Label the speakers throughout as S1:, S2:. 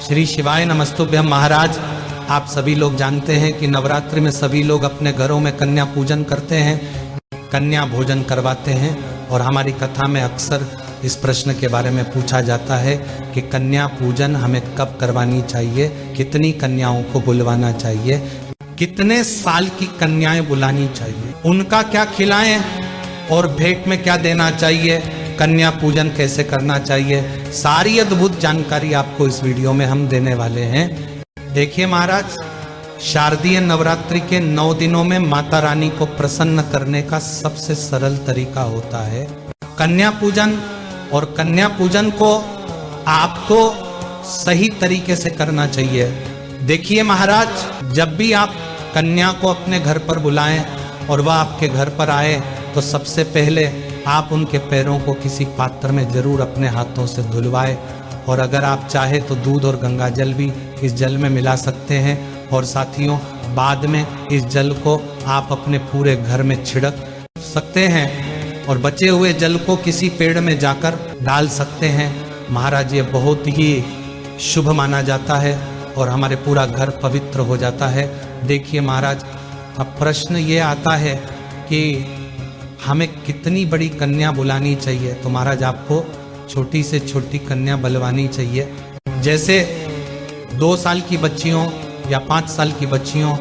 S1: श्री शिवाय नमस्तुभ्यम। महाराज, आप सभी लोग जानते हैं कि नवरात्रि में सभी लोग अपने घरों में कन्या पूजन करते हैं, कन्या भोजन करवाते हैं। और हमारी कथा में अक्सर इस प्रश्न के बारे में पूछा जाता है कि कन्या पूजन हमें कब करवानी चाहिए, कितनी कन्याओं को बुलवाना चाहिए, कितने साल की कन्याएं बुलानी चाहिए, उनका क्या खिलाएं और भेंट में क्या देना चाहिए, कन्या पूजन कैसे करना चाहिए, सारी अद्भुत जानकारी आपको इस वीडियो में हम देने वाले हैं। देखिए महाराज, शारदीय नवरात्रि के 9 दिनों में माता रानी को प्रसन्न करने का सबसे सरल तरीका होता है कन्या पूजन। और कन्या पूजन को आपको सही तरीके से करना चाहिए। देखिए महाराज, जब भी आप कन्या को अपने घर पर बुलाएं और वह आपके घर पर आए तो सबसे पहले आप उनके पैरों को किसी पात्र में जरूर अपने हाथों से धुलवाएं। और अगर आप चाहे तो दूध और गंगा जल भी इस जल में मिला सकते हैं। और साथियों, बाद में इस जल को आप अपने पूरे घर में छिड़क सकते हैं और बचे हुए जल को किसी पेड़ में जाकर डाल सकते हैं। महाराज, ये बहुत ही शुभ माना जाता है और हमारे पूरा घर पवित्र हो जाता है। देखिए महाराज, अब प्रश्न ये आता है कि हमें कितनी बड़ी कन्या बुलानी चाहिए। तो महाराज, आपको छोटी से छोटी कन्या बुलवानी चाहिए। जैसे 2 साल की बच्चियों या 5 साल की बच्चियों,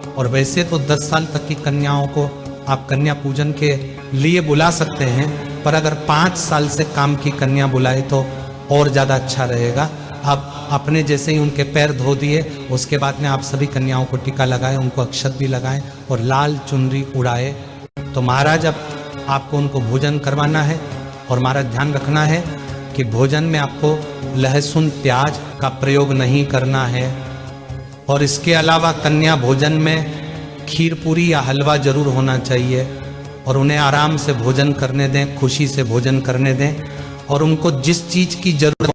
S1: और वैसे तो 10 साल तक की कन्याओं को आप कन्या पूजन के लिए बुला सकते हैं, पर अगर 5 साल से काम की कन्या बुलाए तो और ज़्यादा अच्छा रहेगा। अब अपने जैसे ही उनके पैर धो दिए, उसके बाद में आप सभी कन्याओं को टीका लगाएं, उनको अक्षत भी लगाएं और लाल चुनरी उड़ाए। तो महाराज, अब आपको उनको भोजन करवाना है। और महाराज, ध्यान रखना है कि भोजन में आपको लहसुन प्याज का प्रयोग नहीं करना है। और इसके अलावा कन्या भोजन में खीर पूरी या हलवा जरूर होना चाहिए। और उन्हें आराम से भोजन करने दें, खुशी से भोजन करने दें। और उनको जिस चीज की जरूरत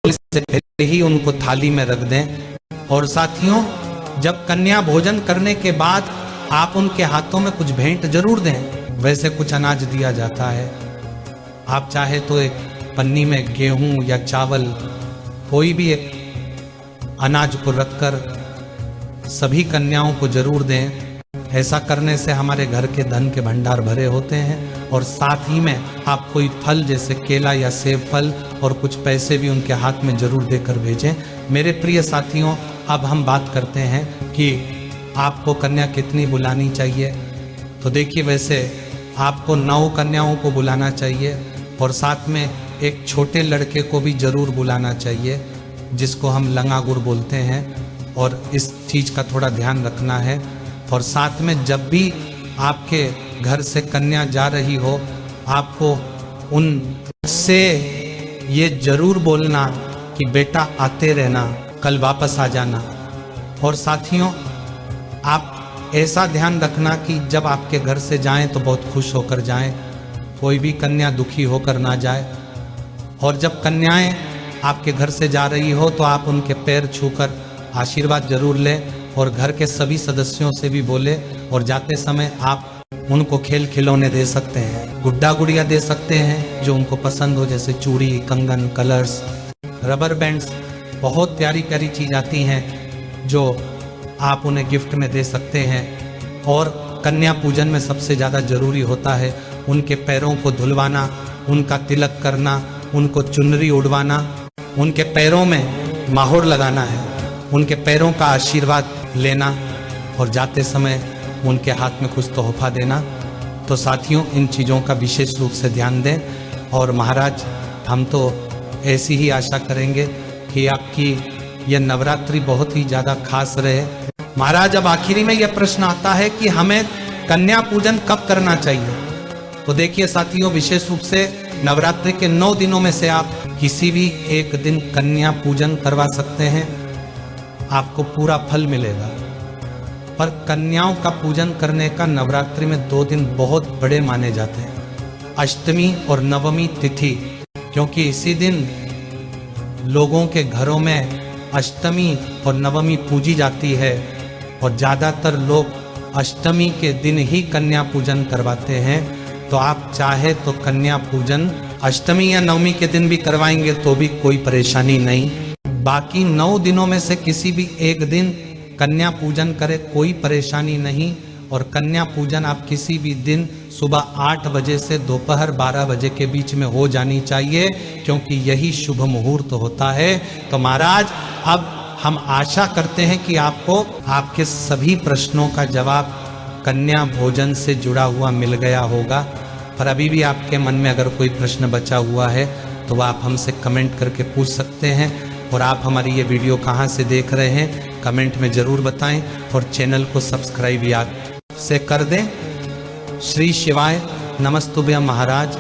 S1: से पहले ही उनको थाली में रख दें। और साथियों, जब कन्या भोजन करने के बाद आप उनके हाथों में कुछ भेंट जरूर दें। वैसे कुछ अनाज दिया जाता है, आप चाहे तो एक पन्नी में गेहूं या चावल, कोई भी एक अनाज को रखकर सभी कन्याओं को जरूर दें। ऐसा करने से हमारे घर के धन के भंडार भरे होते हैं। और साथ ही में आप कोई फल जैसे केला या सेब फल और कुछ पैसे भी उनके हाथ में जरूर देकर भेजें। मेरे प्रिय साथियों, अब हम बात करते हैं कि आपको कन्या कितनी बुलानी चाहिए। तो देखिए, वैसे आपको 9 कन्याओं को बुलाना चाहिए और साथ में एक छोटे लड़के को भी जरूर बुलाना चाहिए, जिसको हम लंगागुड़ बोलते हैं। और इस चीज़ का थोड़ा ध्यान रखना है। और साथ में जब भी आपके घर से कन्या जा रही हो, आपको उनसे ये जरूर बोलना कि बेटा आते रहना, कल वापस आ जाना। और साथियों, आप ऐसा ध्यान रखना कि जब आपके घर से जाएं तो बहुत खुश होकर जाएं, कोई भी कन्या दुखी होकर ना जाए। और जब कन्याएं आपके घर से जा रही हो तो आप उनके पैर छूकर आशीर्वाद जरूर लें और घर के सभी सदस्यों से भी बोले। और जाते समय आप उनको खेल खिलौने दे सकते हैं, गुड्डा गुड़िया दे सकते हैं जो उनको पसंद हो, जैसे चूड़ी, कंगन, कलर्स, रबर बैंड्स, बहुत प्यारी प्यारी चीज़ आती हैं जो आप उन्हें गिफ्ट में दे सकते हैं। और कन्या पूजन में सबसे ज़्यादा जरूरी होता है उनके पैरों को धुलवाना, उनका तिलक करना, उनको चुनरी उड़वाना, उनके पैरों में माहौर लगाना है, उनके पैरों का आशीर्वाद लेना और जाते समय उनके हाथ में कुछ तोहफा देना। तो साथियों, इन चीज़ों का विशेष रूप से ध्यान दें। और महाराज, हम तो ऐसी ही आशा करेंगे कि आपकी यह नवरात्रि बहुत ही ज़्यादा खास रहे। महाराज, अब आखिरी में यह प्रश्न आता है कि हमें कन्या पूजन कब करना चाहिए। तो देखिए साथियों, विशेष रूप से नवरात्रि के 9 दिनों में से आप किसी भी एक दिन कन्या पूजन करवा सकते हैं, आपको पूरा फल मिलेगा। पर कन्याओं का पूजन करने का नवरात्रि में 2 दिन बहुत बड़े माने जाते हैं, अष्टमी और नवमी तिथि, क्योंकि इसी दिन लोगों के घरों में अष्टमी और नवमी पूजी जाती है। और ज़्यादातर लोग अष्टमी के दिन ही कन्या पूजन करवाते हैं। तो आप चाहे तो कन्या पूजन अष्टमी या नवमी के दिन भी करवाएंगे तो भी कोई परेशानी नहीं। बाकी 9 दिनों में से किसी भी एक दिन कन्या पूजन करे, कोई परेशानी नहीं। और कन्या पूजन आप किसी भी दिन सुबह 8 बजे से दोपहर 12 बजे के बीच में हो जानी चाहिए, क्योंकि यही शुभ मुहूर्त होता है। तो महाराज अब हम आशा करते हैं कि आपको आपके सभी प्रश्नों का जवाब कन्या भोजन से जुड़ा हुआ मिल गया होगा। पर अभी भी आपके मन में अगर कोई प्रश्न बचा हुआ है तो आप हमसे कमेंट करके पूछ सकते हैं। और आप हमारी ये वीडियो कहाँ से देख रहे हैं कमेंट में ज़रूर बताएं, और चैनल को सब्सक्राइब याद से कर दें। श्री शिवाय नमस्तुभ्यं महाराज।